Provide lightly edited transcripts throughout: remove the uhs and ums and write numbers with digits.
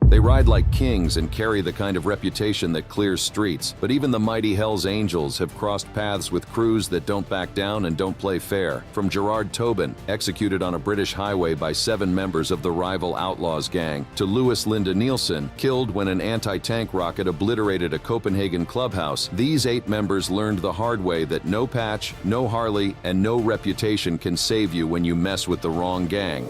They ride like kings and carry the kind of reputation that clears streets, but even the mighty Hells Angels have crossed paths with crews that don't back down and don't play fair. From Gerard Tobin, executed on a British highway by 7 members of the rival Outlaws gang, to Louis Linda Nielsen, killed when an anti-tank rocket obliterated a Copenhagen clubhouse, these 8 members learned the hard way that no patch, no Harley, and no reputation can save you when you mess with the wrong gang.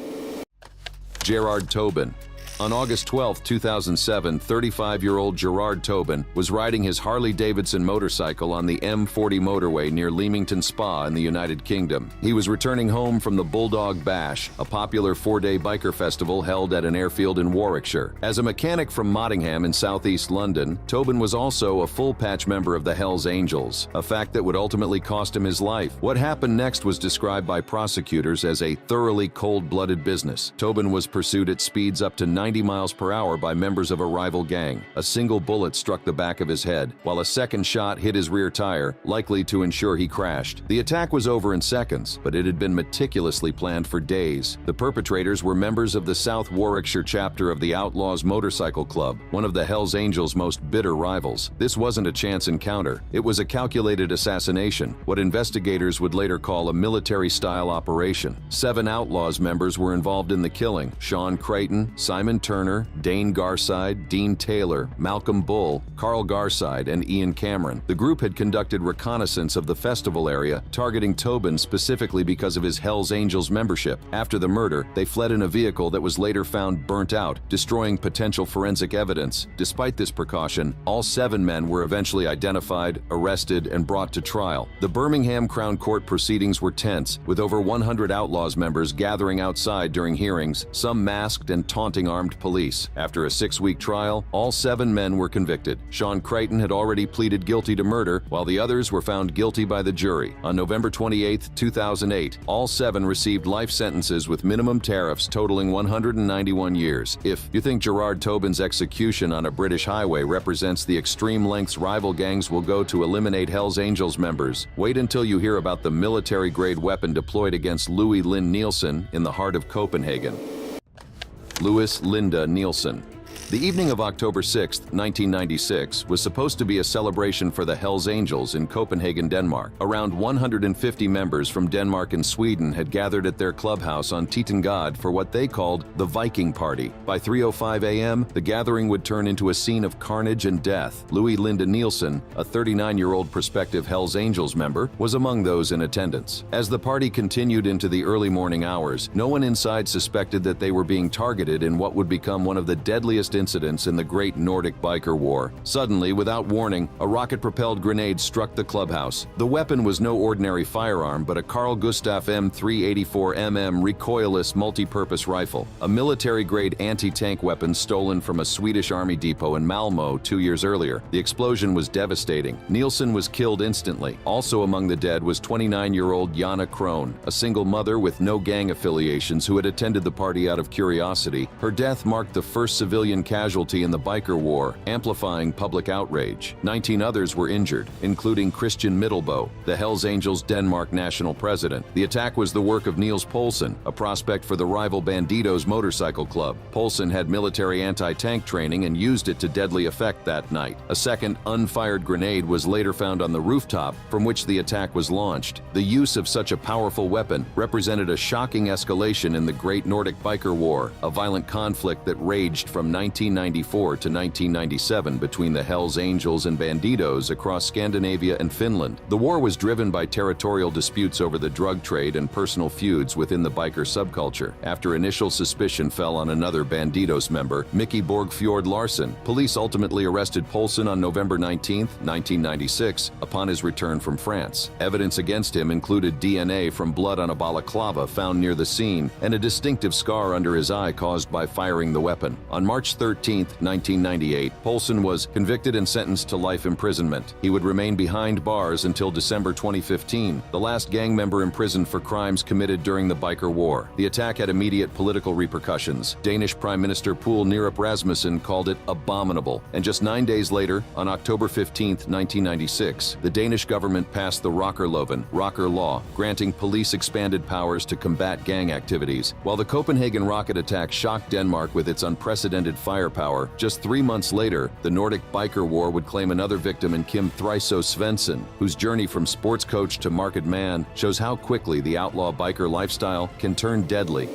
Gerard Tobin. On August 12, 2007, 35-year-old Gerard Tobin was riding his Harley-Davidson motorcycle on the M40 motorway near Leamington Spa in the United Kingdom. He was returning home from the Bulldog Bash, a popular 4-day biker festival held at an airfield in Warwickshire. As a mechanic from Mottingham in southeast London, Tobin was also a full-patch member of the Hells Angels, a fact that would ultimately cost him his life. What happened next was described by prosecutors as a thoroughly cold-blooded business. Tobin was pursued at speeds up to 90 miles per hour by members of a rival gang. A single bullet struck the back of his head, while a second shot hit his rear tire, likely to ensure he crashed. The attack was over in seconds, but it had been meticulously planned for days. The perpetrators were members of the South Warwickshire chapter of the Outlaws Motorcycle Club, one of the Hells Angels' most bitter rivals. This wasn't a chance encounter. It was a calculated assassination, what investigators would later call a military-style operation. 7 Outlaws members were involved in the killing: Sean Creighton, Simon Turner, Dane Garside, Dean Taylor, Malcolm Bull, Carl Garside, and Ian Cameron. The group had conducted reconnaissance of the festival area, targeting Tobin specifically because of his Hells Angels membership. After the murder, they fled in a vehicle that was later found burnt out, destroying potential forensic evidence. Despite this precaution, all 7 men were eventually identified, arrested, and brought to trial. The Birmingham Crown Court proceedings were tense, with over 100 Outlaws members gathering outside during hearings, some masked and taunting armed police. After a 6-week trial, all 7 men were convicted. Sean Creighton had already pleaded guilty to murder, while the others were found guilty by the jury. On November 28, 2008, all 7 received life sentences with minimum tariffs totaling 191 years. If you think Gerard Tobin's execution on a British highway represents the extreme lengths rival gangs will go to eliminate Hells Angels members, wait until you hear about the military-grade weapon deployed against Louis Lynn Nielsen in the heart of Copenhagen. Louis Linda Nielsen. The evening of October 6, 1996, was supposed to be a celebration for the Hells Angels in Copenhagen, Denmark. Around 150 members from Denmark and Sweden had gathered at their clubhouse on Tittengade for what they called the Viking Party. By 3:05 a.m., the gathering would turn into a scene of carnage and death. Louis Linda Nielsen, a 39-year-old prospective Hells Angels member, was among those in attendance. As the party continued into the early morning hours, no one inside suspected that they were being targeted in what would become one of the deadliest incidents in the Great Nordic Biker War. Suddenly, without warning, a rocket-propelled grenade struck the clubhouse. The weapon was no ordinary firearm, but a Carl Gustaf M384mm recoilless multi-purpose rifle, a military-grade anti-tank weapon stolen from a Swedish army depot in Malmö 2 years earlier. The explosion was devastating. Nielsen was killed instantly. Also among the dead was 29-year-old Jana Krohn, a single mother with no gang affiliations who had attended the party out of curiosity. Her death marked the first civilian casualty in the biker war, amplifying public outrage. 19 others were injured, including Christian Middelbo, the Hells Angels Denmark national president. The attack was the work of Niels Poulsen, a prospect for the rival Bandidos motorcycle club. Poulsen had military anti-tank training and used it to deadly effect that night. A second unfired grenade was later found on the rooftop from which the attack was launched. The use of such a powerful weapon represented a shocking escalation in the Great Nordic Biker War, a violent conflict that raged from 1994 to 1997 between the Hells Angels and Bandidos across Scandinavia and Finland. The war was driven by territorial disputes over the drug trade and personal feuds within the biker subculture. After initial suspicion fell on another Bandidos member, Mickey Borgfjord Larsen, police ultimately arrested Poulsen on November 19, 1996, upon his return from France. Evidence against him included DNA from blood on a balaclava found near the scene and a distinctive scar under his eye caused by firing the weapon. On March 13, 1998, Poulsen was convicted and sentenced to life imprisonment. He would remain behind bars until December 2015, the last gang member imprisoned for crimes committed during the Biker War. The attack had immediate political repercussions. Danish Prime Minister Poul Nyrup Rasmussen called it abominable, and just 9 days later, on October 15, 1996, the Danish government passed the Rockerloven, Rocker Law, granting police expanded powers to combat gang activities. While the Copenhagen rocket attack shocked Denmark with its unprecedented fire firepower, just 3 months later, the Nordic biker war would claim another victim in Kim Thriso Svensson, whose journey from sports coach to market man shows how quickly the outlaw biker lifestyle can turn deadly.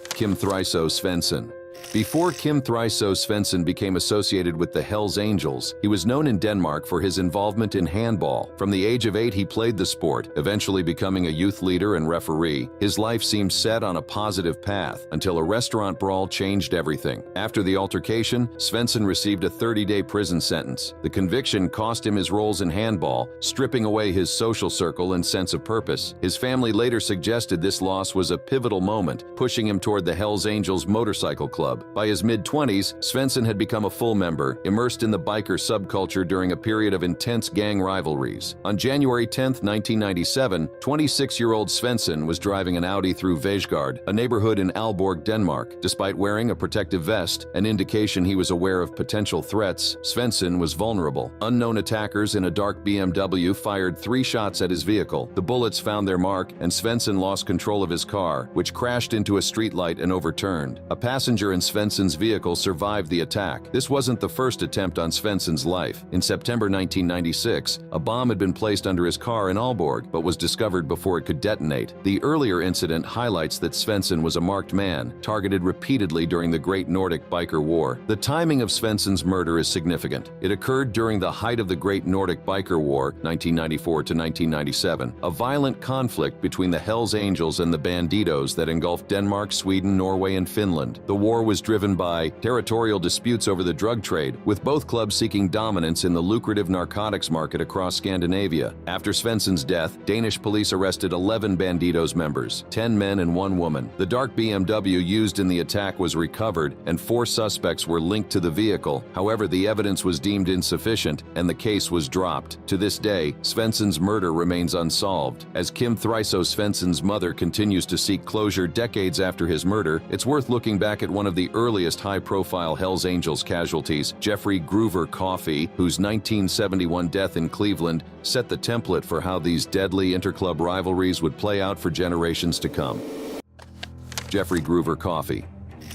Kim Thriso Svensson. Before Kim Thriso Svensson became associated with the Hells Angels, he was known in Denmark for his involvement in handball. From the age of 8, he played the sport, eventually becoming a youth leader and referee. His life seemed set on a positive path until a restaurant brawl changed everything. After the altercation, Svensson received a 30-day prison sentence. The conviction cost him his roles in handball, stripping away his social circle and sense of purpose. His family later suggested this loss was a pivotal moment, pushing him toward the Hells Angels motorcycle club. By his mid-20s, Svensson had become a full member, immersed in the biker subculture during a period of intense gang rivalries. On January 10, 1997, 26-year-old Svensson was driving an Audi through Vejgaard, a neighborhood in Aalborg, Denmark. Despite wearing a protective vest, an indication he was aware of potential threats, Svensson was vulnerable. Unknown attackers in a dark BMW fired 3 shots at his vehicle. The bullets found their mark, and Svensson lost control of his car, which crashed into a streetlight and overturned. A passenger in Svensson's vehicle survived the attack. This wasn't the first attempt on Svensson's life. In September 1996, a bomb had been placed under his car in Aalborg, but was discovered before it could detonate. The earlier incident highlights that Svensson was a marked man, targeted repeatedly during the Great Nordic Biker War. The timing of Svensson's murder is significant. It occurred during the height of the Great Nordic Biker War, 1994 to 1997, a violent conflict between the Hells Angels and the Bandidos that engulfed Denmark, Sweden, Norway, and Finland. The war was driven by territorial disputes over the drug trade, with both clubs seeking dominance in the lucrative narcotics market across Scandinavia. After Svensson's death, Danish police arrested 11 Bandidos members, 10 men and 1 woman. The dark BMW used in the attack was recovered, and 4 suspects were linked to the vehicle. However, the evidence was deemed insufficient, and the case was dropped. To this day, Svensson's murder remains unsolved. As Kim Thriso Svensson's mother continues to seek closure decades after his murder, it's worth looking back at one of the earliest high-profile Hells Angels casualties, Jeffrey Groover Coffey, whose 1971 death in Cleveland set the template for how these deadly interclub rivalries would play out for generations to come. Jeffrey Groover Coffey.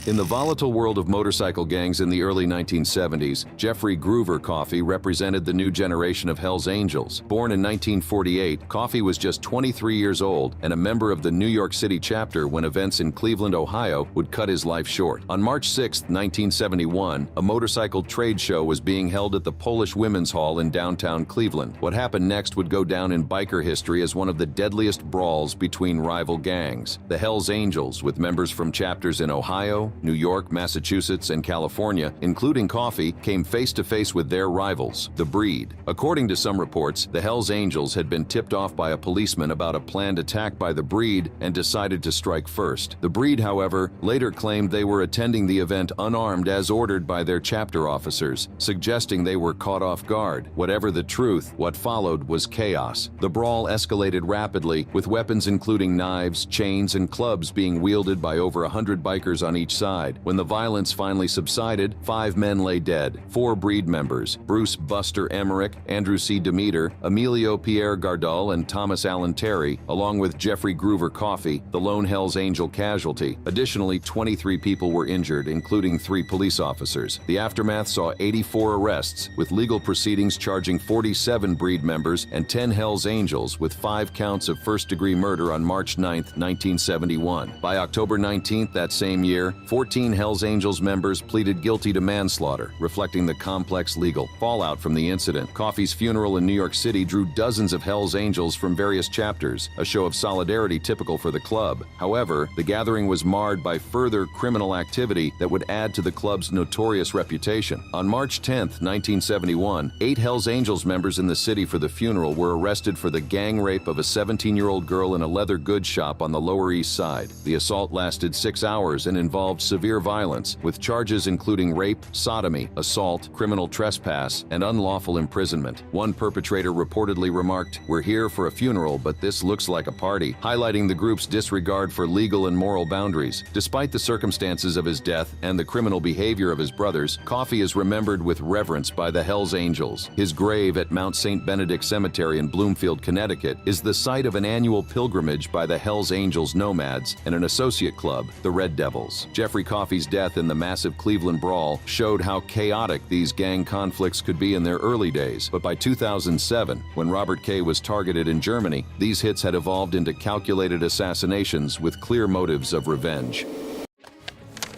In the volatile world of motorcycle gangs in the early 1970s, Jeffrey Groover Coffey represented the new generation of Hells Angels. Born in 1948, Coffey was just 23 years old and a member of the New York City chapter when events in Cleveland, Ohio would cut his life short. On March 6, 1971, a motorcycle trade show was being held at the Polish Women's Hall in downtown Cleveland. What happened next would go down in biker history as one of the deadliest brawls between rival gangs. The Hells Angels, with members from chapters in Ohio, New York, Massachusetts, and California, including Coffey, came face-to-face with their rivals, the Breed. According to some reports, the Hells Angels had been tipped off by a policeman about a planned attack by the Breed and decided to strike first. The Breed, however, later claimed they were attending the event unarmed as ordered by their chapter officers, suggesting they were caught off guard. Whatever the truth, what followed was chaos. The brawl escalated rapidly, with weapons including knives, chains, and clubs being wielded by over 100 bikers on each side. When the violence finally subsided, 5 men lay dead. 4 Breed members, Bruce Buster Emmerich, Andrew C. Demeter, Emilio Pierre Gardal, and Thomas Allen Terry, along with Jeffrey Groover Coffey, the lone Hells Angel casualty. Additionally, 23 people were injured, including 3 police officers. The aftermath saw 84 arrests, with legal proceedings charging 47 Breed members and 10 Hells Angels with 5 counts of first-degree murder on March 9, 1971. By October 19 that same year, 14 Hells Angels members pleaded guilty to manslaughter, reflecting the complex legal fallout from the incident. Coffey's funeral in New York City drew dozens of Hells Angels from various chapters, a show of solidarity typical for the club. However, the gathering was marred by further criminal activity that would add to the club's notorious reputation. On March 10, 1971, 8 Hells Angels members in the city for the funeral were arrested for the gang rape of a 17-year-old girl in a leather goods shop on the Lower East Side. The assault lasted 6 hours and involved severe violence, with charges including rape, sodomy, assault, criminal trespass, and unlawful imprisonment. One perpetrator reportedly remarked, "We're here for a funeral, but this looks like a party," highlighting the group's disregard for legal and moral boundaries. Despite the circumstances of his death and the criminal behavior of his brothers, Coffey is remembered with reverence by the Hells Angels. His grave at Mount St. Benedict Cemetery in Bloomfield, Connecticut, is the site of an annual pilgrimage by the Hells Angels Nomads and an associate club, the Red Devils. Jeffrey Coffey's death in the massive Cleveland brawl showed how chaotic these gang conflicts could be in their early days, but by 2007, when Robert K. was targeted in Germany, these hits had evolved into calculated assassinations with clear motives of revenge.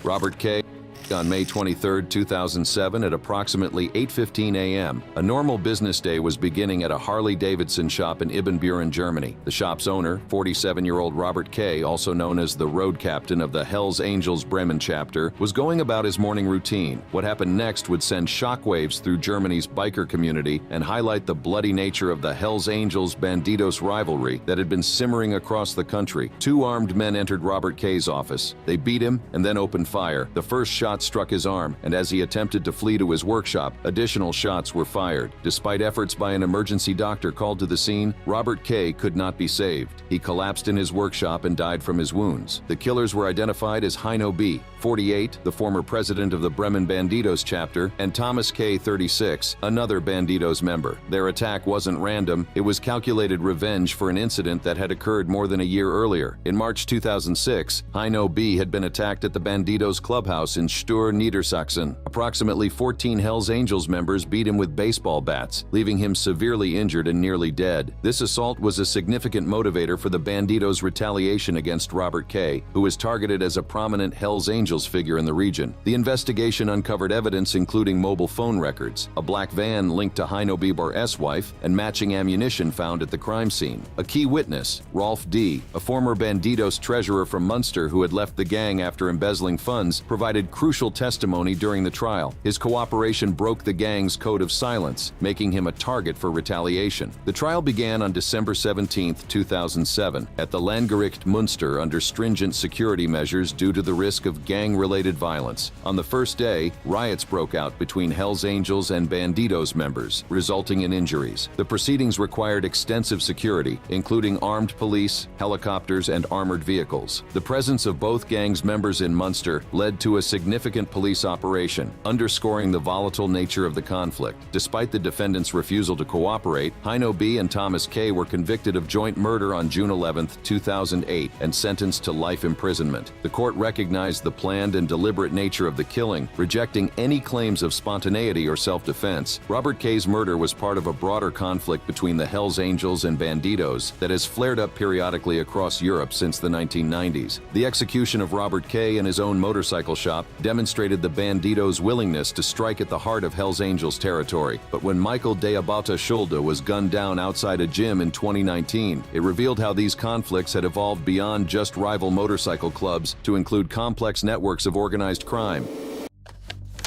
Robert K. On May 23, 2007, at approximately 8:15 a.m., a normal business day was beginning at a Harley-Davidson shop in Ibbenbüren, Germany. The shop's owner, 47-year-old Robert K., also known as the road captain of the Hells Angels Bremen chapter, was going about his morning routine. What happened next would send shockwaves through Germany's biker community and highlight the bloody nature of the Hells Angels Bandidos rivalry that had been simmering across the country. Two armed men entered Robert K.'s office. They beat him and then opened fire. The first shot struck his arm, and as he attempted to flee to his workshop, additional shots were fired. Despite efforts by an emergency doctor called to the scene, Robert K. could not be saved. He collapsed in his workshop and died from his wounds. The killers were identified as Heino B., 48, the former president of the Bremen Bandidos chapter, and Thomas K., 36, another Bandidos member. Their attack wasn't random. It was calculated revenge for an incident that had occurred more than a year earlier. In March 2006, Heino B. had been attacked at the Bandidos clubhouse in Stur, Niedersachsen. Approximately 14 Hells Angels members beat him with baseball bats, leaving him severely injured and nearly dead. This assault was a significant motivator for the Bandidos' retaliation against Robert K., who was targeted as a prominent Hells Angels figure in the region. The investigation uncovered evidence including mobile phone records, a black van linked to Heino Bieber's wife, and matching ammunition found at the crime scene. A key witness, Rolf D., a former Bandidos treasurer from Munster who had left the gang after embezzling funds, provided crucial testimony during the trial. His cooperation broke the gang's code of silence, making him a target for retaliation. The trial began on December 17, 2007, at the Landgericht Münster under stringent security measures due to the risk of gang-related violence. On the first day, riots broke out between Hells Angels and Bandidos members, resulting in injuries. The proceedings required extensive security, including armed police, helicopters, and armored vehicles. The presence of both gangs' members in Munster led to a significant police operation, underscoring the volatile nature of the conflict. Despite the defendants' refusal to cooperate, Heino B. and Thomas K. were convicted of joint murder on June 11, 2008, and sentenced to life imprisonment. The court recognized the planned and deliberate nature of the killing, rejecting any claims of spontaneity or self-defense. Robert K.'s murder was part of a broader conflict between the Hells Angels and Bandidos that has flared up periodically across Europe since the 1990s. The execution of Robert K. in his own motorcycle shop demonstrated the Bandidos' willingness to strike at the heart of Hells Angels territory. But when Michael Deabata Schulde was gunned down outside a gym in 2019, it revealed how these conflicts had evolved beyond just rival motorcycle clubs to include complex networks of organized crime.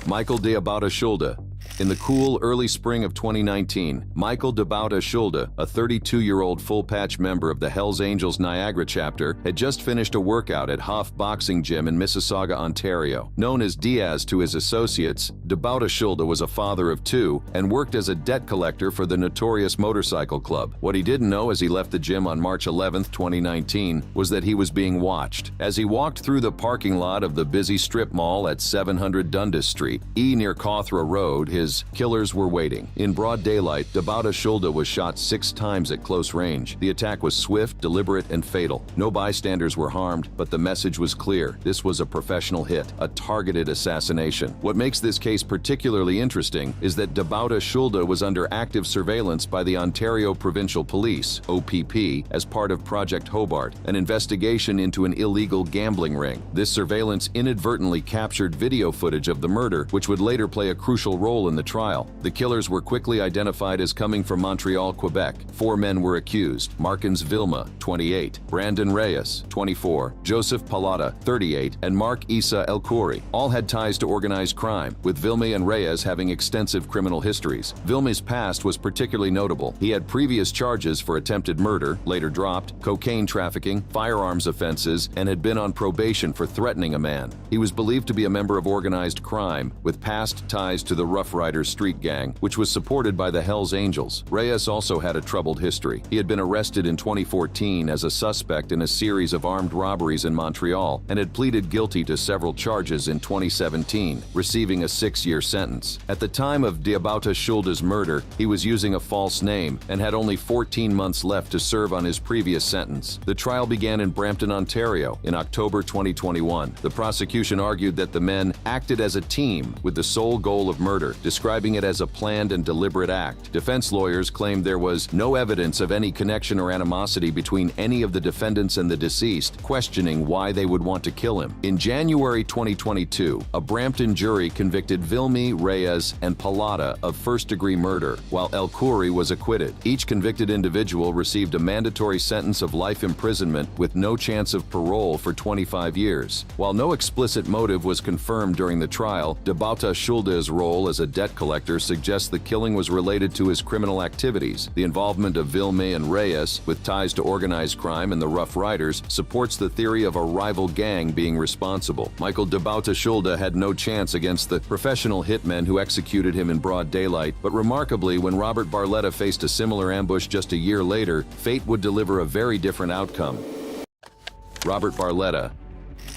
Michael Deabata Schulde. In the cool, early spring of 2019, Michael Deabata Schulde, a 32-year-old full-patch member of the Hells Angels Niagara chapter, had just finished a workout at Hoff Boxing Gym in Mississauga, Ontario. Known as Diaz to his associates, Deabata Schulde was a father of two and worked as a debt collector for the notorious motorcycle club. What he didn't know as he left the gym on March 11, 2019, was that he was being watched. As he walked through the parking lot of the busy strip mall at 700 Dundas Street, near Cawthra Road, his killers were waiting. In broad daylight, Deabata Schulde was shot 6 times at close range. The attack was swift, deliberate, and fatal. No bystanders were harmed, but the message was clear. This was a professional hit, a targeted assassination. What makes this case particularly interesting is that Deabata Schulde was under active surveillance by the Ontario Provincial Police, OPP, as part of Project Hobart, an investigation into an illegal gambling ring. This surveillance inadvertently captured video footage of the murder, which would later play a crucial role in the trial. The killers were quickly identified as coming from Montreal, Quebec. 4 men were accused: Markins Vilma, 28, Brandon Reyes, 24, Joseph Pallotta, 38, and Mark Issa El Khoury. All had ties to organized crime, with Vilma and Reyes having extensive criminal histories. Vilma's past was particularly notable. He had previous charges for attempted murder, later dropped, cocaine trafficking, firearms offenses, and had been on probation for threatening a man. He was believed to be a member of organized crime, with past ties to the Rough Riders street gang, which was supported by the Hells Angels. Reyes also had a troubled history. He had been arrested in 2014 as a suspect in a series of armed robberies in Montreal and had pleaded guilty to several charges in 2017, receiving a 6-year sentence. At the time of Diabata Schulde's murder, he was using a false name and had only 14 months left to serve on his previous sentence. The trial began in Brampton, Ontario in October 2021. The prosecution argued that the men acted as a team with the sole goal of murder, describing it as a planned and deliberate act. Defense lawyers claimed there was no evidence of any connection or animosity between any of the defendants and the deceased, questioning why they would want to kill him. In January 2022, a Brampton jury convicted Vilmi, Reyes, and Pallotta of first-degree murder, while El Khoury was acquitted. Each convicted individual received a mandatory sentence of life imprisonment with no chance of parole for 25 years. While no explicit motive was confirmed during the trial, Diabata Schulde's role as a debt collector suggests the killing was related to his criminal activities. The involvement of Vilmi and Reyes, with ties to organized crime and the Rough Riders, supports the theory of a rival gang being responsible. Michael Diabata Schulde had no chance against the professional hitmen who executed him in broad daylight, but remarkably, when Robert Barletta faced a similar ambush just a year later, fate would deliver a very different outcome. Robert Barletta,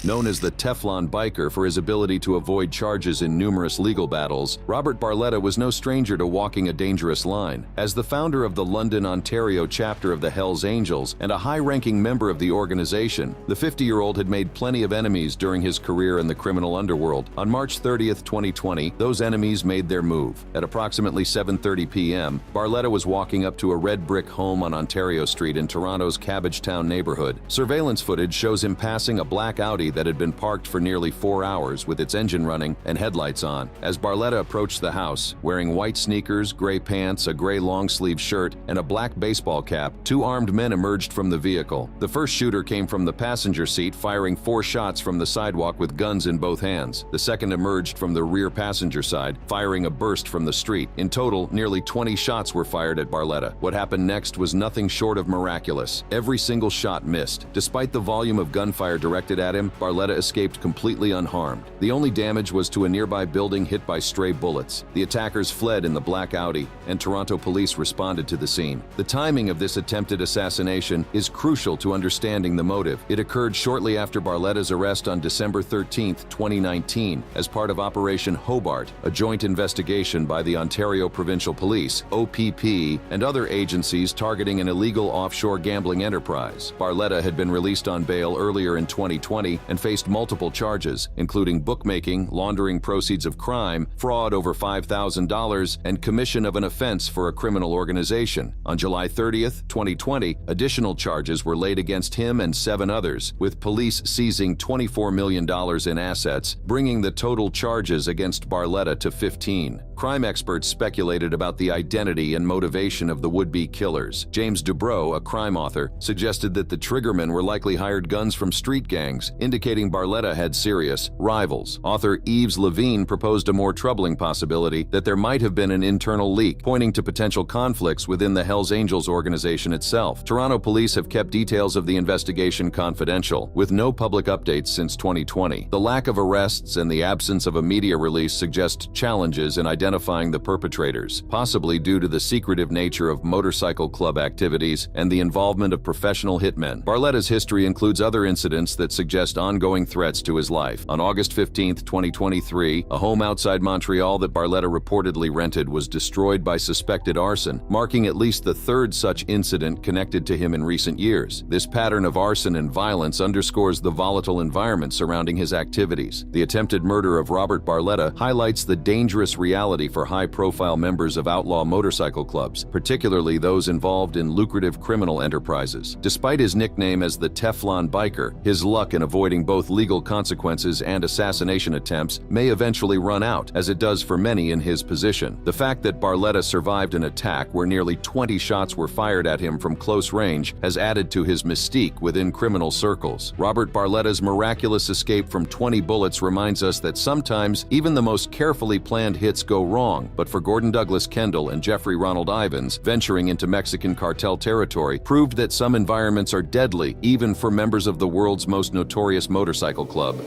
known as the Teflon Biker for his ability to avoid charges in numerous legal battles, Robert Barletta was no stranger to walking a dangerous line. As the founder of the London, Ontario chapter of the Hells Angels and a high-ranking member of the organization, the 50-year-old had made plenty of enemies during his career in the criminal underworld. On March 30th, 2020, those enemies made their move. At approximately 7:30 p.m., Barletta was walking up to a red brick home on Ontario Street in Toronto's Cabbagetown neighborhood. Surveillance footage shows him passing a black Audi that had been parked for nearly 4 hours with its engine running and headlights on. As Barletta approached the house, wearing white sneakers, gray pants, a gray long-sleeve shirt, and a black baseball cap, 2 armed men emerged from the vehicle. The first shooter came from the passenger seat, firing 4 shots from the sidewalk with guns in both hands. The second emerged from the rear passenger side, firing a burst from the street. In total, nearly 20 shots were fired at Barletta. What happened next was nothing short of miraculous. Every single shot missed. Despite the volume of gunfire directed at him, Barletta escaped completely unharmed. The only damage was to a nearby building hit by stray bullets. The attackers fled in the black Audi, and Toronto police responded to the scene. The timing of this attempted assassination is crucial to understanding the motive. It occurred shortly after Barletta's arrest on December 13, 2019, as part of Operation Hobart, a joint investigation by the Ontario Provincial Police, OPP, and other agencies targeting an illegal offshore gambling enterprise. Barletta had been released on bail earlier in 2020 and faced multiple charges, including bookmaking, laundering proceeds of crime, fraud over $5,000, and commission of an offense for a criminal organization. On July 30, 2020, additional charges were laid against him and 7 others, with police seizing $24 million in assets, bringing the total charges against Barletta to 15. Crime experts speculated about the identity and motivation of the would-be killers. James Dubrow, a crime author, suggested that the triggermen were likely hired guns from street gangs, indicating Barletta had serious rivals. Author Yves Levine proposed a more troubling possibility that there might have been an internal leak, pointing to potential conflicts within the Hells Angels organization itself. Toronto police have kept details of the investigation confidential, with no public updates since 2020. The lack of arrests and the absence of a media release suggest challenges in identifying the perpetrators, possibly due to the secretive nature of motorcycle club activities and the involvement of professional hitmen. Barletta's history includes other incidents that suggest ongoing threats to his life. On August 15, 2023, a home outside Montreal that Barletta reportedly rented was destroyed by suspected arson, marking at least the 3rd such incident connected to him in recent years. This pattern of arson and violence underscores the volatile environment surrounding his activities. The attempted murder of Robert Barletta highlights the dangerous reality for high-profile members of outlaw motorcycle clubs, particularly those involved in lucrative criminal enterprises. Despite his nickname as the Teflon Biker, his luck in avoiding both legal consequences and assassination attempts may eventually run out, as it does for many in his position. The fact that Barletta survived an attack where nearly 20 shots were fired at him from close range has added to his mystique within criminal circles. Robert Barletta's miraculous escape from 20 bullets reminds us that sometimes even the most carefully planned hits go wrong, but for Gordon Douglas Kendall and Jeffrey Ronald Ivins, venturing into Mexican cartel territory proved that some environments are deadly even for members of the world's most notorious motorcycle club.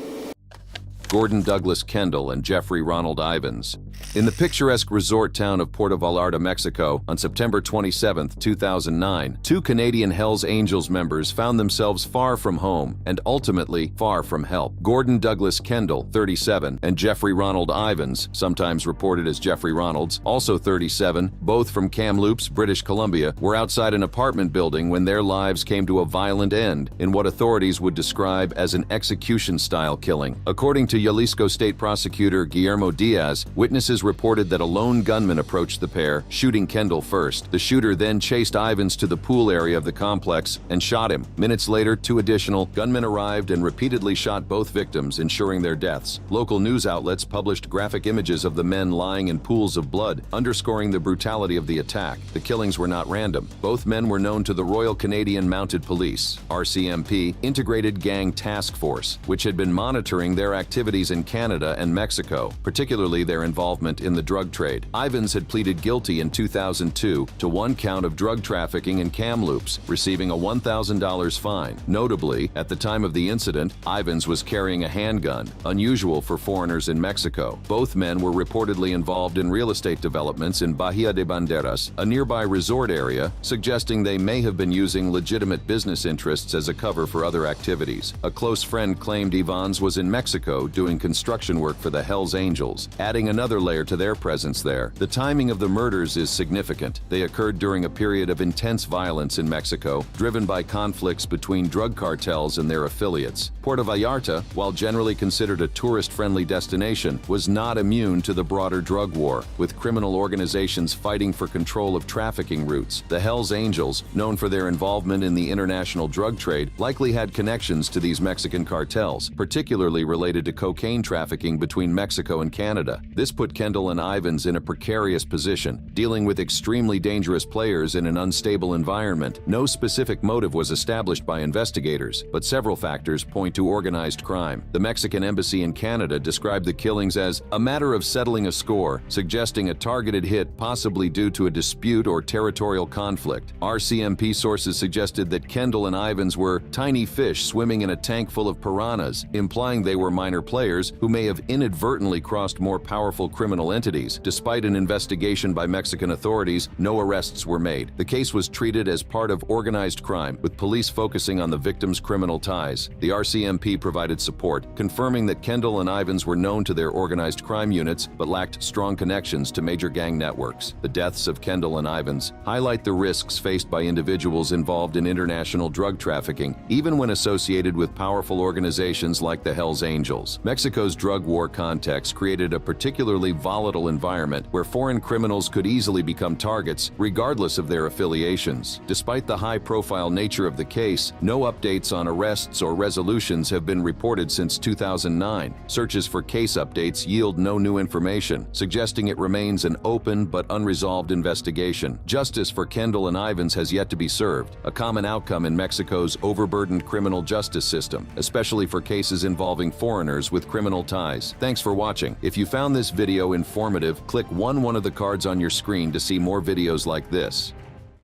Gordon Douglas Kendall and Jeffrey Ronald Ivins. In the picturesque resort town of Puerto Vallarta, Mexico, on September 27, 2009, two Canadian Hells Angels members found themselves far from home and ultimately far from help. Gordon Douglas Kendall, 37, and Jeffrey Ronald Ivins, sometimes reported as Jeffrey Ronalds, also 37, both from Kamloops, British Columbia, were outside an apartment building when their lives came to a violent end in what authorities would describe as an execution-style killing. According to Jalisco State Prosecutor Guillermo Diaz, witnesses reported that a lone gunman approached the pair, shooting Kendall first. The shooter then chased Ivins to the pool area of the complex and shot him. Minutes later, two additional gunmen arrived and repeatedly shot both victims, ensuring their deaths. Local news outlets published graphic images of the men lying in pools of blood, underscoring the brutality of the attack. The killings were not random. Both men were known to the Royal Canadian Mounted Police, RCMP, Integrated Gang Task Force, which had been monitoring their activities in Canada and Mexico, particularly their involvement in the drug trade. Ivins had pleaded guilty in 2002 to one count of drug trafficking in Kamloops, receiving a $1,000 fine. Notably, at the time of the incident, Ivins was carrying a handgun, unusual for foreigners in Mexico. Both men were reportedly involved in real estate developments in Bahia de Banderas, a nearby resort area, suggesting they may have been using legitimate business interests as a cover for other activities. A close friend claimed Ivins was in Mexico doing construction work for the Hells Angels, adding another layer to their presence there. The timing of the murders is significant. They occurred during a period of intense violence in Mexico, driven by conflicts between drug cartels and their affiliates. Puerto Vallarta, while generally considered a tourist-friendly destination, was not immune to the broader drug war, with criminal organizations fighting for control of trafficking routes. The Hells Angels, known for their involvement in the international drug trade, likely had connections to these Mexican cartels, particularly related to cocaine trafficking between Mexico and Canada. This put Kendall and Ivins in a precarious position, dealing with extremely dangerous players in an unstable environment. No specific motive was established by investigators, but several factors point to organized crime. The Mexican embassy in Canada described the killings as a matter of settling a score, suggesting a targeted hit possibly due to a dispute or territorial conflict. RCMP sources suggested that Kendall and Ivins were tiny fish swimming in a tank full of piranhas, implying they were minor players who may have inadvertently crossed more powerful criminal entities. Despite an investigation by Mexican authorities, no arrests were made. The case was treated as part of organized crime, with police focusing on the victims' criminal ties. The RCMP provided support, confirming that Kendall and Ivins were known to their organized crime units but lacked strong connections to major gang networks. The deaths of Kendall and Ivins highlight the risks faced by individuals involved in international drug trafficking, even when associated with powerful organizations like the Hells Angels. Mexico's drug war context created a particularly volatile environment where foreign criminals could easily become targets, regardless of their affiliations. Despite the high-profile nature of the case, no updates on arrests or resolutions have been reported since 2009. Searches for case updates yield no new information, suggesting it remains an open but unresolved investigation. Justice for Kendall and Ivins has yet to be served, a common outcome in Mexico's overburdened criminal justice system, especially for cases involving foreigners with criminal ties. Thanks for watching. If you found this video informative, click one of the cards on your screen to see more videos like this.